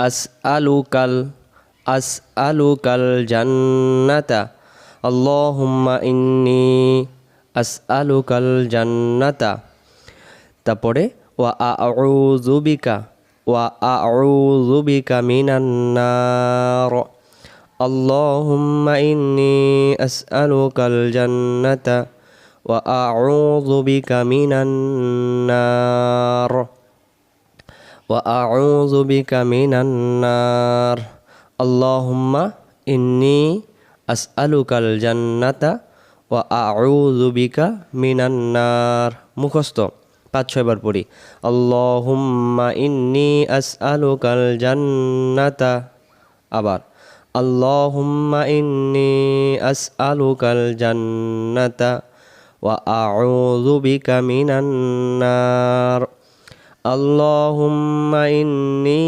আসআলুকাল জান্নাতা আল্লাহুম্মা ইন্নী আসআলুকাল জান্নাতা। তারপরে ওয়া আউযু বিকা মিনান নার আল্লাহুম্মা ইন্নী আসআলুকাল জান্নাতা ওয়া আউযু বিকা মিনান নার আল্লাহুম্মা ইন্নী আসআলুকাল জান্নাতা ওয়া আউযু বিকা মিনান নার। মুখস্থ 5-6 বার পড়ি। আল্লাহুম্মা ইন্নী আসআলুকাল জান্নাতা। আবার আল্লাহুম্মা ইন্নী আসআলুকাল জান্নাতা ওয়া আউযু বিকা মিনান নার আল্লাহুম্মা ইন্নী